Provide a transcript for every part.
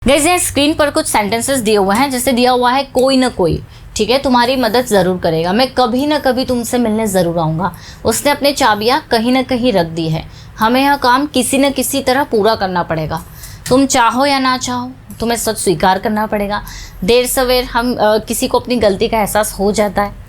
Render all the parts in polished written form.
Guys यहाँ screen पर कुछ सेंटेंसेस दिए हुए हैं, जैसे दिया हुआ है कोई ना कोई, ठीक है, तुम्हारी मदद ज़रूर करेगा, मैं कभी ना कभी तुमसे मिलने ज़रूर आऊँगा, उसने अपनी चाबियाँ कहीं ना कहीं रख दी है, हमें यह काम किसी न किसी तरह पूरा करना पड़ेगा, तुम चाहो या ना चाहो तुम्हें सच स्वीकार करना पड़ेगा, देर सवेर हम किसी को अपनी गलती का एहसास हो जाता है,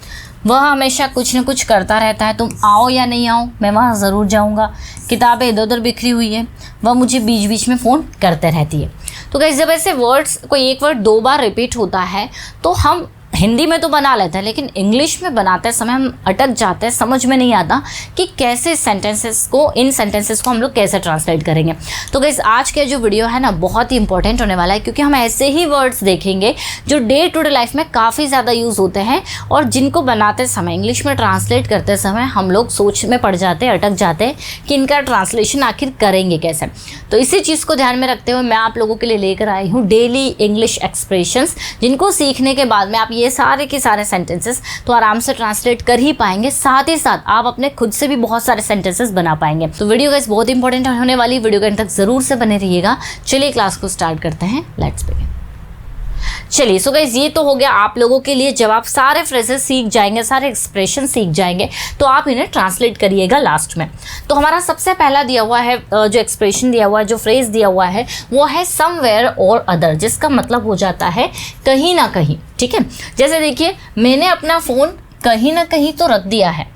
वह हमेशा कुछ न कुछ करता रहता है, तुम आओ या नहीं आओ मैं वहाँ ज़रूर जाऊँगा, किताबें इधर उधर बिखरी हुई है, वह मुझे बीच बीच में फ़ोन करते रहती है। तो गाइस जब ऐसे वर्ड्स, कोई एक वर्ड दो बार रिपीट होता है तो हम हिंदी में तो बना लेते हैं, लेकिन इंग्लिश में बनाते समय हम अटक जाते हैं, समझ में नहीं आता कि कैसे इन सेंटेंसेस को हम लोग कैसे ट्रांसलेट करेंगे। तो गाइस आज का जो वीडियो है ना बहुत ही इंपॉर्टेंट होने वाला है, क्योंकि हम ऐसे ही वर्ड्स देखेंगे जो डे टू डे लाइफ में काफ़ी ज़्यादा यूज़ होते हैं और जिनको बनाते समय, इंग्लिश में ट्रांसलेट करते समय हम लोग सोच में पड़ जाते हैं, अटक जाते हैं कि इनका ट्रांसलेशन आखिर करेंगे कैसे। तो इसी चीज़ को ध्यान में रखते हुए मैं आप लोगों के लिए लेकर आई हूँ डेली इंग्लिश एक्सप्रेशंस, जिनको सीखने के बाद में आप ये सारे के सारे सेंटेंसेस तो आराम से ट्रांसलेट कर ही पाएंगे, साथ ही साथ आप अपने खुद से भी बहुत सारे सेंटेंसेस बना पाएंगे। तो वीडियो गाइस बहुत इंपॉर्टेंट होने वाली, वीडियो के अंत तक जरूर से बने रहिएगा। चलिए क्लास को स्टार्ट करते हैं, लेट्स बिगिन। चलिए सो गाइस ये तो हो गया आप लोगों के लिए, जब आप सारे फ्रेजेस सीख जाएंगे, सारे एक्सप्रेशन सीख जाएंगे तो आप इन्हें ट्रांसलेट करिएगा लास्ट में। तो हमारा सबसे पहला दिया हुआ है जो एक्सप्रेशन दिया हुआ है, जो फ्रेज दिया हुआ है वो है समवेयर और अदर, जिसका मतलब हो जाता है कहीं ना कहीं, ठीक है। जैसे देखिए मैंने अपना फ़ोन कहीं ना कहीं तो रख दिया है,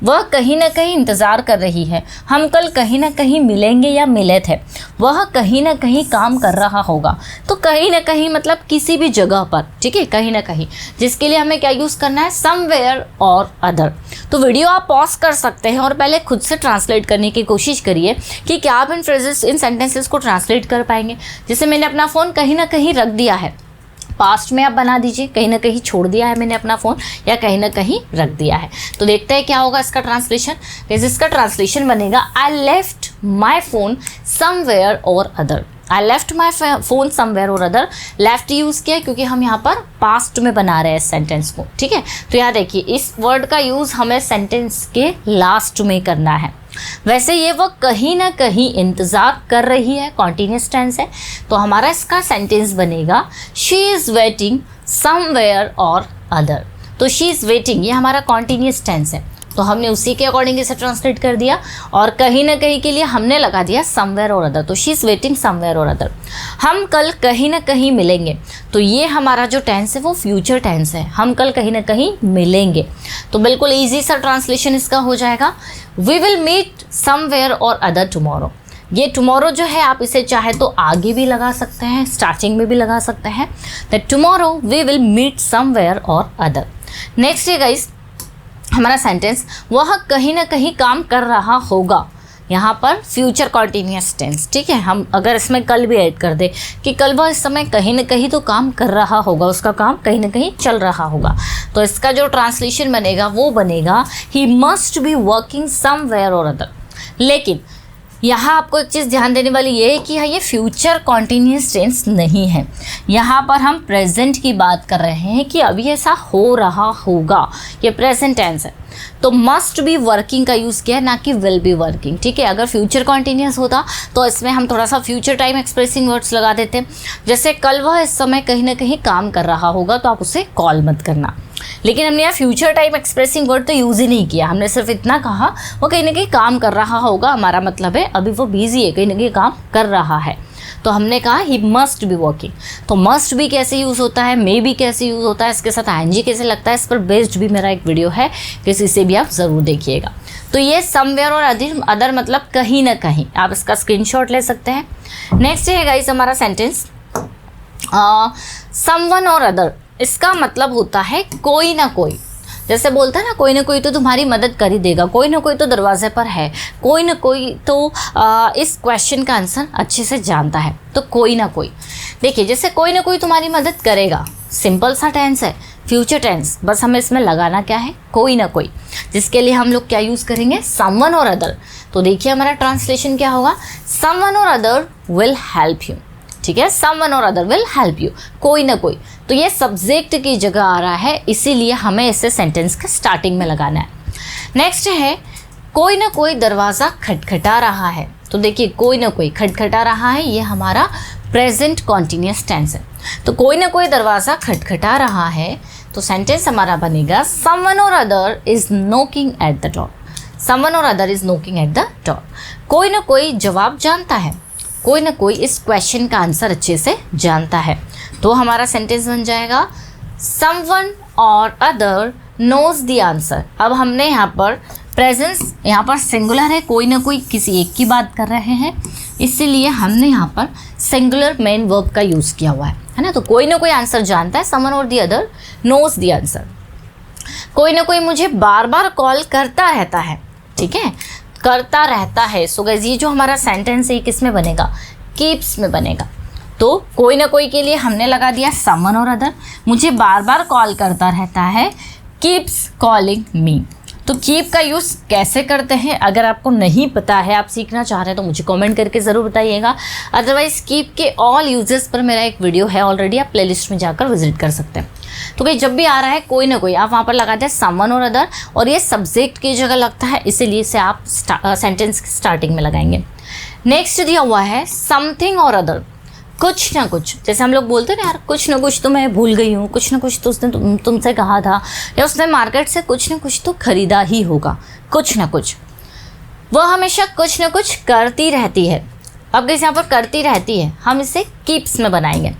वह कहीं ना कहीं इंतज़ार कर रही है, हम कल कहीं ना कहीं मिलेंगे या मिले थे, वह कहीं ना कहीं काम कर रहा होगा। तो कहीं ना कहीं मतलब किसी भी जगह पर, ठीक है, कहीं ना कहीं, जिसके लिए हमें क्या यूज़ करना है, समवेयर और अदर। तो वीडियो आप पॉज कर सकते हैं और पहले खुद से ट्रांसलेट करने की कोशिश करिए कि क्या आप इन फ्रेजेस, इन सेंटेंसेस को ट्रांसलेट कर पाएंगे। जैसे मैंने अपना फ़ोन कहीं ना कहीं रख दिया है, पास्ट में आप बना दीजिए, कहीं ना कहीं छोड़ दिया है मैंने अपना फ़ोन या कहीं ना कहीं रख दिया है। तो देखते हैं क्या होगा इसका ट्रांसलेशन। इसका ट्रांसलेशन बनेगा I left my phone somewhere or other. I left my phone somewhere or other, left use किया क्योंकि हम यहाँ पर पास्ट में बना रहे हैं इस सेंटेंस को, ठीक है। तो यहाँ देखिए इस वर्ड का यूज़ हमें सेंटेंस के लास्ट में करना है। वैसे ये वो कहीं ना कहीं इंतज़ार कर रही है, कॉन्टीन्यूअस टेंस है, तो हमारा इसका सेंटेंस बनेगा she is waiting somewhere or other. तो शी इज़ वेटिंग ये हमारा कॉन्टीन्यूअस टेंस है, तो हमने उसी के अकॉर्डिंग इसे ट्रांसलेट कर दिया और कहीं ना कहीं के लिए हमने लगा दिया समवेयर और अदर। तो she is waiting somewhere or other. हम कल कहीं ना कहीं मिलेंगे, तो ये हमारा जो टेंस है वो फ्यूचर टेंस है, हम कल कहीं ना कहीं मिलेंगे। तो बिल्कुल ईजी सा ट्रांसलेशन इसका हो जाएगा, we will meet somewhere or other tomorrow. ये टुमारो जो है आप इसे चाहे तो आगे भी लगा सकते हैं, स्टार्टिंग में भी लगा सकते हैं, that tomorrow we will meet somewhere or other. Next है गाइस हमारा सेंटेंस, वह कहीं ना कहीं काम कर रहा होगा। यहाँ पर फ्यूचर कॉन्टीन्यूअस टेंस, ठीक है। हम अगर इसमें कल भी ऐड कर दे कि कल वह इस समय कहीं ना कहीं तो काम कर रहा होगा, उसका काम कहीं ना कहीं चल रहा होगा, तो इसका जो ट्रांसलेशन बनेगा वो बनेगा he must be working somewhere or other. लेकिन यहाँ आपको एक चीज़ ध्यान देने वाली ये है कि ये फ्यूचर कॉन्टीन्यूअस टेंस नहीं है, यहाँ पर हम प्रेजेंट की बात कर रहे हैं कि अभी ऐसा हो रहा होगा, ये प्रेजेंट टेंस है। तो मस्ट बी वर्किंग का यूज़ किया है, ना कि विल बी वर्किंग, ठीक है। अगर फ्यूचर कॉन्टीन्यूअस होता तो इसमें हम थोड़ा सा फ्यूचर टाइम एक्सप्रेसिंग वर्ड्स लगा देते, जैसे कल वह इस समय कहीं ना कहीं काम कर रहा होगा, तो आप उसे कॉल मत करना। लेकिन हमने यहाँ फ्यूचर टाइम एक्सप्रेसिंग वर्ड तो यूज़ ही नहीं किया, हमने सिर्फ इतना कहा वो कहीं ना कहीं काम कर रहा होगा, हमारा मतलब है अभी वो बिजी है, कहीं ना कहीं काम कर रहा है, तो हमने कहा ही मस्ट बी वर्किंग। तो मस्ट भी कैसे यूज़ होता है, मे भी कैसे यूज़ होता है, इसके साथ आईएनजी कैसे लगता है, इस पर बेस्ड भी मेरा एक वीडियो है, किसी से भी आप ज़रूर देखिएगा। तो ये समवेयर और अदर मतलब कहीं ना कहीं, आप इसका स्क्रीनशॉट ले सकते हैं। नेक्स्ट है गाइस हमारा सेंटेंस समवन और अदर, इसका मतलब होता है कोई ना कोई। जैसे बोलता है ना कोई तो तुम्हारी मदद कर ही देगा, कोई ना कोई तो दरवाजे पर है, कोई ना कोई तो इस क्वेश्चन का आंसर अच्छे से जानता है। तो कोई ना कोई, देखिए जैसे कोई ना कोई तुम्हारी मदद करेगा, सिंपल सा टेंस है, फ्यूचर टेंस, बस हमें इसमें लगाना क्या है, कोई ना कोई, जिसके लिए हम लोग क्या यूज़ करेंगे, समवन और अदर। तो देखिए हमारा ट्रांसलेशन क्या होगा, someone or other will help you, ठीक है, someone or other will help you, कोई ना कोई। तो ये सब्जेक्ट की जगह आ रहा है, इसीलिए हमें इसे सेंटेंस के स्टार्टिंग में लगाना है। नेक्स्ट है कोई ना कोई दरवाज़ा खटखटा रहा है। तो देखिए कोई ना कोई खटखटा रहा है, ये हमारा प्रेजेंट कॉन्टिन्यूस टेंस है। तो कोई ना कोई दरवाज़ा खटखटा रहा है, तो सेंटेंस हमारा बनेगा someone or other is knocking at the door. Someone or other is knocking at the door. कोई ना कोई जवाब जानता है, कोई ना कोई इस क्वेश्चन का आंसर अच्छे से जानता है। तो हमारा सेंटेंस बन जाएगा someone or other knows the answer. अब हमने यहाँ पर प्रेजेंस, यहाँ पर सिंगुलर है, कोई ना कोई किसी एक की बात कर रहे हैं, इसीलिए हमने यहाँ पर सिंगुलर मेन वर्ब का यूज़ किया हुआ है ना। तो कोई ना कोई आंसर जानता है, someone or the other knows the answer. कोई ना कोई मुझे बार बार कॉल करता रहता है, ठीक है, करता रहता है। सो गाइस ये जो हमारा सेंटेंस है किस में बनेगा, कीप्स में बनेगा। तो कोई ना कोई के लिए हमने लगा दिया समवन और अदर, मुझे बार बार कॉल करता रहता है, कीप्स कॉलिंग मी। तो कीप का यूज़ कैसे करते हैं, अगर आपको नहीं पता है, आप सीखना चाह रहे हैं, तो मुझे कमेंट करके ज़रूर बताइएगा। अदरवाइज़ कीप के ऑल यूजेस पर मेरा एक वीडियो है ऑलरेडी, आप प्लेलिस्ट में जाकर विजिट कर सकते हैं। तो भाई जब भी आ रहा है कोई ना कोई, आप वहाँ पर लगाते हैं समवन और अदर, और ये सब्जेक्ट की जगह लगता है, इसीलिए इसे आप सेंटेंस की स्टार्टिंग में लगाएंगे। नेक्स्ट दिया हुआ है समथिंग और अदर, कुछ ना कुछ। जैसे हम लोग बोलते हैं ना यार, कुछ ना कुछ तो मैं भूल गई हूँ, कुछ ना कुछ तो उसने तुमसे कहा था, या उसने मार्केट से कुछ ना कुछ तो खरीदा ही होगा। कुछ ना कुछ, वह हमेशा कुछ ना कुछ करती रहती है। अब कैसे यहाँ पर करती रहती है, हम इसे कीप्स में बनाएंगे,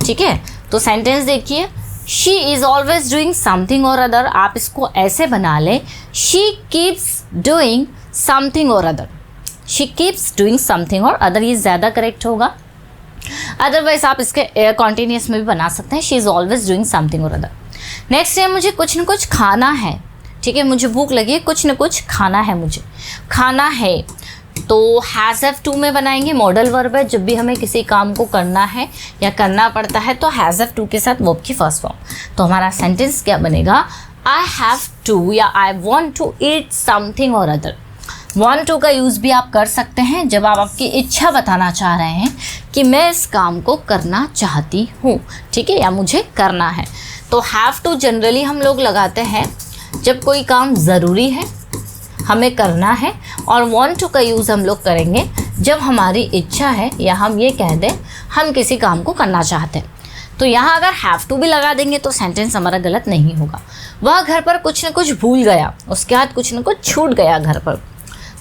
ठीक है। तो सेंटेंस देखिए, she is always doing something or other. आप इसको ऐसे बना लें, she keeps doing something or other. She keeps doing something or other, ये ज़्यादा करेक्ट होगा। अदरवाइज आप इसके कॉन्टिन्यूस में भी बना सकते हैं, she is always doing something or other. Next है, मुझे कुछ न कुछ खाना है, ठीक है, मुझे भूख लगी है, कुछ न कुछ खाना है, मुझे खाना है। तो हैज़ हैव टू में बनाएंगे, मॉडल वर्ब है। जब भी हमें किसी काम को करना है या करना पड़ता है तो हैज़ हैव टू के साथ वर्ब की फर्स्ट फॉर्म। तो हमारा सेंटेंस क्या बनेगा, आई हैव टू या I want to eat something or other. Want to का यूज़ भी आप कर सकते हैं जब आप आपकी इच्छा बताना चाह रहे हैं कि मैं इस काम को करना चाहती हूँ, ठीक है, या मुझे करना है। तो हैव टू जनरली हम लोग लगाते हैं जब कोई काम ज़रूरी है, हमें करना है, और वॉन्ट टू का यूज़ हम लोग करेंगे जब हमारी इच्छा है, या हम ये कह दें हम किसी काम को करना चाहते हैं। तो यहाँ अगर हैव टू भी लगा देंगे तो सेंटेंस हमारा गलत नहीं होगा। वह घर पर कुछ न कुछ भूल गया, उसके हाथ कुछ न कुछ छूट गया घर पर।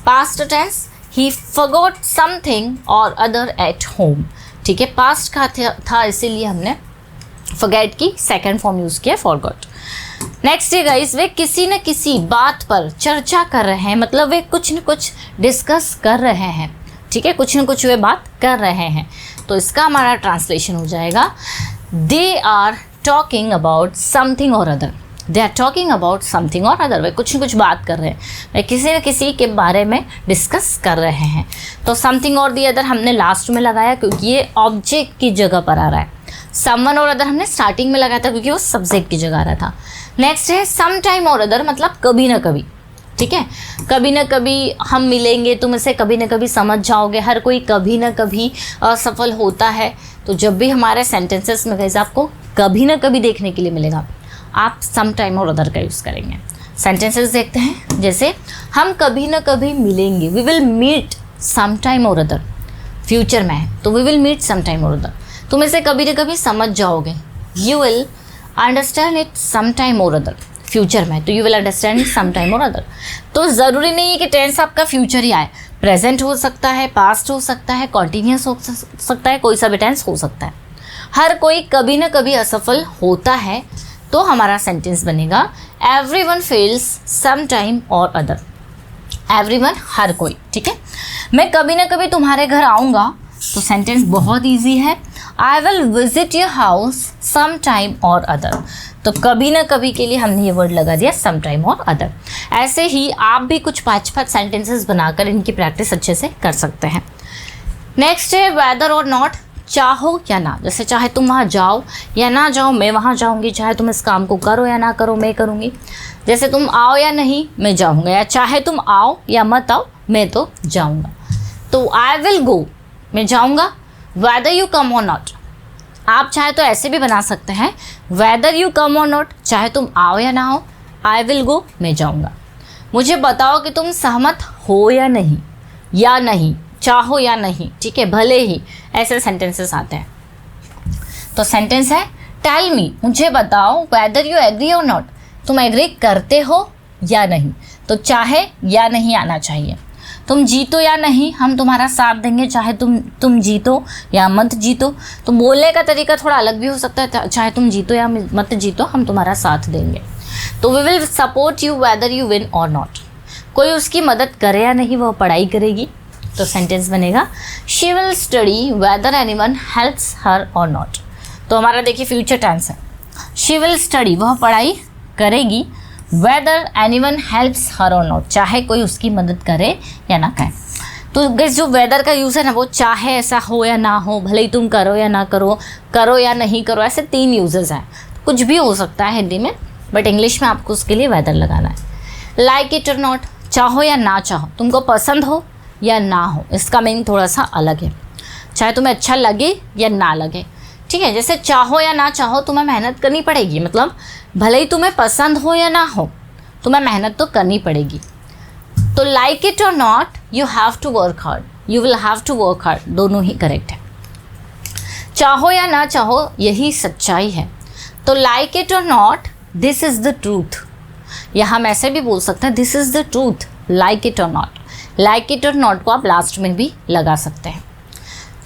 Past tense, he forgot something or other at home, ठीक है, पास्ट का था इसीलिए हमने फॉरगेट की सेकंड फॉर्म यूज़ किया, फॉरगॉट। नेक्स्ट है गाइस, वे किसी न किसी बात पर चर्चा कर रहे हैं, मतलब वे कुछ न कुछ डिस्कस कर रहे हैं, ठीक है, कुछ न कुछ वे बात कर रहे हैं। तो इसका हमारा ट्रांसलेशन हो जाएगा, they are talking about something or other. They are talking about something or other, वे कुछ न कुछ बात कर रहे हैं, वे किसी न किसी के बारे में डिस्कस कर रहे हैं। तो समथिंग और दी अदर हमने लास्ट में लगाया क्योंकि ये ऑब्जेक्ट की जगह पर आ रहा है। समवन और अदर हमने स्टार्टिंग में लगाया था क्योंकि वो सब्जेक्ट की जगह आ रहा था। नेक्स्ट है सम टाइम और अदर, मतलब कभी ना कभी, ठीक है, कभी ना कभी हम मिलेंगे, तुम इसे कभी ना कभी समझ जाओगे। हर कोई कभी ना कभी असफल होता है। तो जब भी हमारे सेंटेंसेस में गाइस आपको कभी ना कभी देखने के लिए मिलेगा, आप सम टाइम और अदर का यूज़ करेंगे। सेंटेंसेस देखते हैं, जैसे हम कभी ना कभी मिलेंगे, we will meet some time or other, future में है तो we will meet some time or other. तुम इसे कभी ना कभी समझ जाओगे, you will understand it some time or other, future में तो you will understand some time or other. तो ज़रूरी नहीं है कि टेंस आपका फ्यूचर ही आए, प्रेजेंट हो सकता है, पास्ट हो सकता है, कॉन्टीन्यूस हो सकता है, कोई सा भी टेंस हो सकता है। हर कोई कभी ना कभी असफल होता है, तो हमारा सेंटेंस बनेगा everyone fails some time or other. Everyone, हर कोई, ठीक है। मैं कभी ना कभी तुम्हारे घर आऊँगा, तो सेंटेंस बहुत ईजी है, I will visit your house some time or other. तो कभी ना कभी के लिए हमने ये वर्ड लगा दिया सम टाइम और अदर। ऐसे ही आप भी कुछ 5-5 सेंटेंसेस बनाकर इनकी प्रैक्टिस अच्छे से कर सकते हैं। नेक्स्ट है वेदर और नॉट, चाहो या ना। जैसे चाहे तुम वहाँ जाओ या ना जाओ, मैं वहाँ जाऊँगी। चाहे तुम इस काम को करो या ना करो, मैं करूँगी। जैसे तुम आओ या नहीं, मैं जाऊँगा। या चाहे तुम आओ या मत आओ, मैं तो जाऊँगा। तो आई विल गो, मैं जाऊँगा। वेदर यू कम और नॉट, आप चाहे तो ऐसे भी बना सकते हैं, वेदर यू कम और नॉट, चाहे तुम आओ या ना आओ, आई विल गो, मैं जाऊँगा। मुझे बताओ कि तुम सहमत हो या नहीं, चाहो या नहीं, ठीक है, भले ही, ऐसे सेंटेंसेस आते हैं। तो सेंटेंस है टेल मी, मुझे बताओ, वेदर यू एग्री और नॉट, तुम एग्री करते हो या नहीं। तो चाहे या नहीं आना चाहिए। तुम जीतो या नहीं, हम तुम्हारा साथ देंगे, चाहे तुम जीतो या मत जीतो। तो बोलने का तरीका थोड़ा अलग भी हो सकता है, चाहे तुम जीतो या मत जीतो, हम तुम्हारा साथ देंगे। तो we will support you whether you win or not. कोई उसकी मदद करे या नहीं, वह पढ़ाई करेगी। तो सेंटेंस बनेगा she will study whether anyone helps her or not. तो हमारा देखिए फ्यूचर टेंस है, शी विल स्टडी, वह पढ़ाई करेगी, weather anyone helps her or not, चाहे कोई उसकी मदद करे या ना करे। तो गाइस जो वेदर का यूज़ है ना, वो चाहे ऐसा हो या ना हो, भले ही तुम करो या ना करो, करो या नहीं करो, ऐसे 3 यूजेस हैं। कुछ भी हो सकता है हिंदी में, बट इंग्लिश में आपको उसके लिए वेदर लगाना है। लाइक इट और नॉट, चाहो या ना चाहो, तुमको पसंद हो या ना हो, इसका मीनिंग थोड़ा सा अलग है। चाहे तुम्हें अच्छा लगे या ना लगे, ठीक है। जैसे चाहो या ना चाहो, तुम्हें मेहनत करनी पड़ेगी, मतलब भले ही तुम्हें पसंद हो या ना हो, तुम्हें मेहनत तो करनी पड़ेगी। तो like it or not, you have to work hard, you will have to work hard, दोनों ही करेक्ट है। चाहो या ना चाहो, यही सच्चाई है। तो like it or not, this is the truth, या हम ऐसे भी बोल सकते हैं this is the truth, like it or not. Like it or not को आप लास्ट में भी लगा सकते हैं।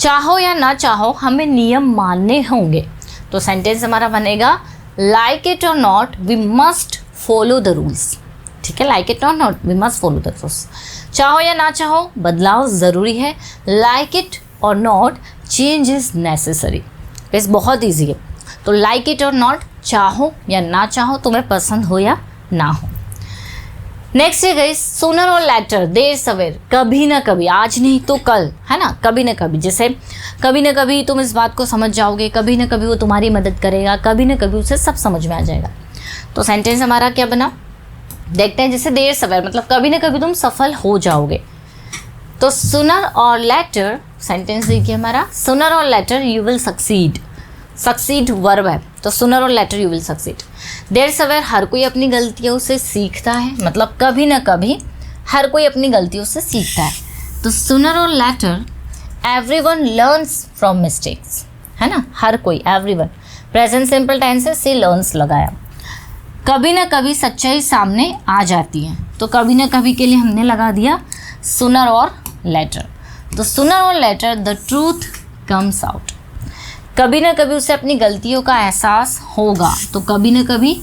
चाहो या ना चाहो, हमें नियम मानने होंगे। तो सेंटेंस हमारा बनेगा like it or not, we must follow the rules, ठीक है। Like it or not, we must follow the rules. चाहो या ना चाहो, बदलाव ज़रूरी है। Like it or not, change is necessary. इस बहुत ईजी है। तो लाइक इट और नॉट, चाहो या ना चाहो, तुम्हें पसंद हो या ना हो। नेक्स्ट है गाइस, सूनर और लेटर, देर सवेर, कभी ना कभी, आज नहीं तो कल, है ना, कभी ना कभी। जैसे कभी ना कभी तुम इस बात को समझ जाओगे, कभी ना कभी वो तुम्हारी मदद करेगा, कभी ना कभी उसे सब समझ में आ जाएगा। तो सेंटेंस हमारा क्या बना, देखते हैं। जैसे देर सवेर मतलब कभी ना कभी तुम सफल हो जाओगे। तो सूनर और लेटर, सेंटेंस देखिए हमारा, sooner or later you will succeed, succeed verb है, तो sooner or later you will succeed. देर सवेर, हर कोई अपनी गलतियों से सीखता है, मतलब कभी ना कभी हर कोई अपनी गलतियों से सीखता है। तो sooner or later, everyone learns from mistakes, है ना, हर कोई, एवरीवन। प्रेजेंट सिंपल टेंस से सी लर्न्स लगाया। कभी ना कभी सच्चाई सामने आ जाती है, तो कभी ना कभी के लिए हमने लगा दिया सूनर और लेटर। तो sooner or later, the truth comes out, कभी ना कभी उसे अपनी गलतियों का एहसास होगा, तो कभी ना कभी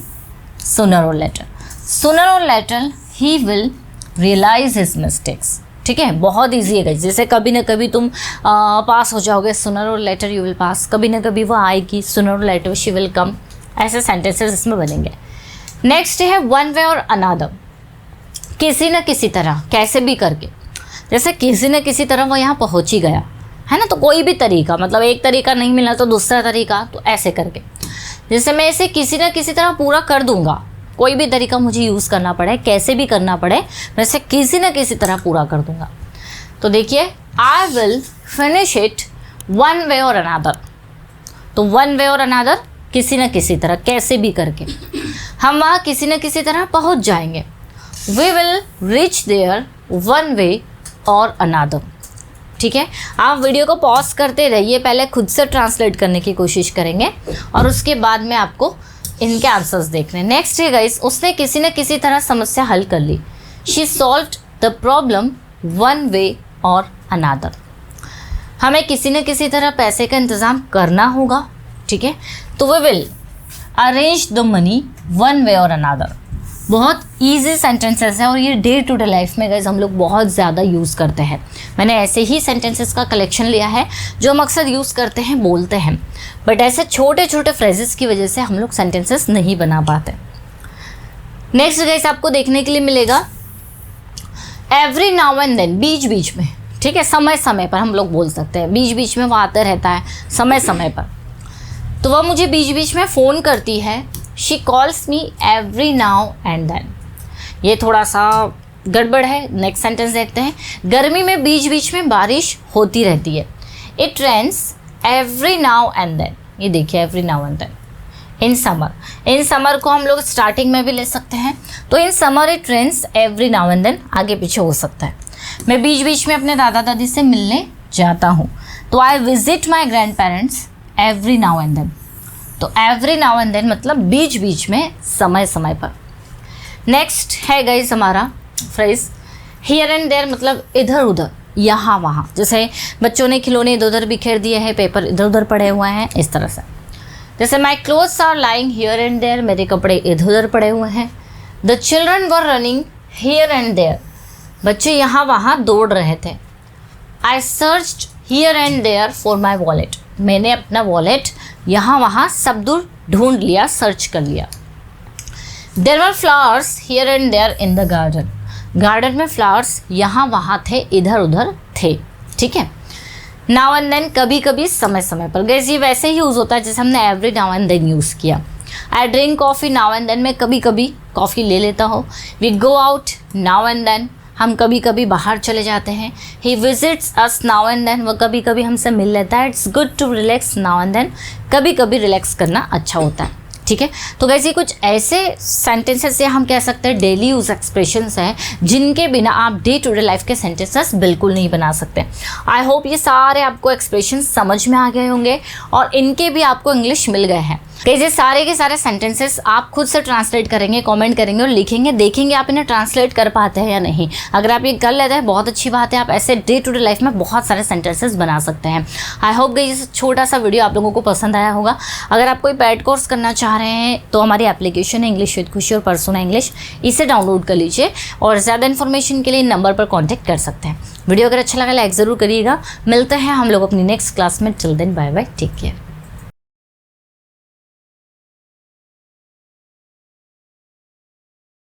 sooner or later. Sooner or later, he will realise his mistakes, ठीक है, बहुत ईजी है। जैसे कभी ना कभी तुम पास हो जाओगे, sooner or later you will pass, कभी ना कभी वो आएगी, sooner or letter she will come, ऐसे सेंटेंसेस इसमें बनेंगे। नेक्स्ट है वन वे और अनदर, किसी न किसी तरह, कैसे भी करके। जैसे किसी न किसी तरह वो यहाँ पहुँच ही गया, है ना, तो कोई भी तरीका, मतलब एक तरीका नहीं मिला तो दूसरा तरीका, तो ऐसे करके। जैसे मैं इसे किसी न किसी तरह पूरा कर दूंगा, कोई भी तरीका मुझे यूज़ करना पड़े, कैसे भी करना पड़े, मैं इसे किसी न किसी तरह पूरा कर दूंगा। तो देखिए, I will finish it one way or another. तो वन वे और अनदर, किसी न किसी तरह, कैसे भी करके हम वहाँ किसी न किसी तरह पहुँच जाएंगे। We will reach there one way or another, ठीक है। आप वीडियो को पॉज करते रहिए, पहले खुद से ट्रांसलेट करने की कोशिश करेंगे और उसके बाद में आपको इनके आंसर्स देखने। नेक्स्ट है गाइस, उसने किसी न किसी तरह समस्या हल कर ली। She solved the problem one way or another. हमें किसी न किसी तरह पैसे का इंतज़ाम करना होगा, ठीक है। तो we will arrange the money one way or another. बहुत ईजी सेंटेंसेस है और ये डे टू डे लाइफ में गाइस हम लोग बहुत ज़्यादा यूज़ करते हैं। मैंने ऐसे ही सेंटेंसेस का कलेक्शन लिया है जो हम अक्सर यूज़ करते हैं, बोलते हैं, बट ऐसे छोटे छोटे फ्रेजेस की वजह से हम लोग सेंटेंसेस नहीं बना पाते। नेक्स्ट गाइस आपको देखने के लिए मिलेगा एवरी नाउ एंड देन, बीच बीच में, ठीक है, समय समय पर हम लोग बोल सकते हैं, बीच बीच में वो आता रहता है समय समय पर। तो वह मुझे बीच बीच में फ़ोन करती है। She calls me every now and then. ये थोड़ा सा गड़बड़ है, नेक्स्ट सेंटेंस देखते हैं। गर्मी में बीच बीच में बारिश होती रहती है। It rains every now and then. ये देखिए, every now and then. In summer, in summer को हम लोग स्टार्टिंग में भी ले सकते हैं, तो in summer it rains every now and then आगे पीछे हो सकता है। मैं बीच बीच में अपने दादा दादी से मिलने जाता हूँ। तो I visit my grandparents every now and then. तो एवरी नाउ एंड देन मतलब बीच बीच में, समय समय पर। नेक्स्ट है गाइस हमारा फ्रेज हियर एंड देयर, मतलब इधर उधर, यहाँ वहाँ। जैसे बच्चों ने खिलौने इधर उधर बिखेर दिए हैं, पेपर इधर उधर पड़े हुए हैं, इस तरह से। जैसे my clothes are lying here and there, मेरे कपड़े इधर उधर पड़े हुए हैं। The children were running here and there, बच्चे यहाँ वहाँ दौड़ रहे थे। I searched here and there for my wallet, मैंने अपना वॉलेट यहाँ वहाँ सब दूर ढूंढ लिया, सर्च कर लिया। There were flowers here and there in the garden, garden में फ्लावर्स यहाँ वहाँ थे, इधर उधर थे। ठीक है। नाउ एंड देन, कभी कभी, समय समय पर। गैस ये वैसे ही यूज़ होता है जैसे हमने every now and then use किया। I drink coffee now and then, मैं कभी कभी कॉफ़ी ले लेता हूँ। We go out now and then, हम कभी कभी बाहर चले जाते हैं। He visits us now and then, वो कभी कभी हमसे मिल लेता है। It's good to relax now and then, कभी कभी रिलैक्स करना अच्छा होता है। ठीक है। तो गाइस ये कुछ ऐसे सेंटेंसेस या हम कह सकते हैं डेली यूज एक्सप्रेशंस हैं जिनके बिना आप डे टू डे लाइफ के सेंटेंसेस बिल्कुल नहीं बना सकते। आई होप ये सारे आपको एक्सप्रेशंस समझ में आ गए होंगे और इनके भी आपको इंग्लिश मिल गए हैं। गाइस ये सारे के सारे सेंटेंसेस आप खुद से ट्रांसलेट करेंगे, कमेंट करेंगे और लिखेंगे, देखेंगे आप इन्हें ट्रांसलेट कर पाते हैं या नहीं। अगर आप ये कर लेते हैं बहुत अच्छी बात है, आप ऐसे डे टू डे लाइफ में बहुत सारे सेंटेंसेस बना सकते हैं। आई होप गाइस छोटा सा वीडियो आप लोगों को पसंद आया होगा। अगर आप कोई पेड कोर्स करना चाह रहे हैं तो हमारी एप्लीकेशन है इंग्लिश विद खुशी और पर्सोना इंग्लिश, इसे डाउनलोड कर लीजिए और ज़्यादा इन्फॉर्मेशन के लिए नंबर पर कॉन्टैक्ट कर सकते हैं। वीडियो अगर अच्छा लगा लाइक ज़रूर करिएगा। मिलते हैं हम लोग अपनी नेक्स्ट क्लास में। Till then bye bye, take care.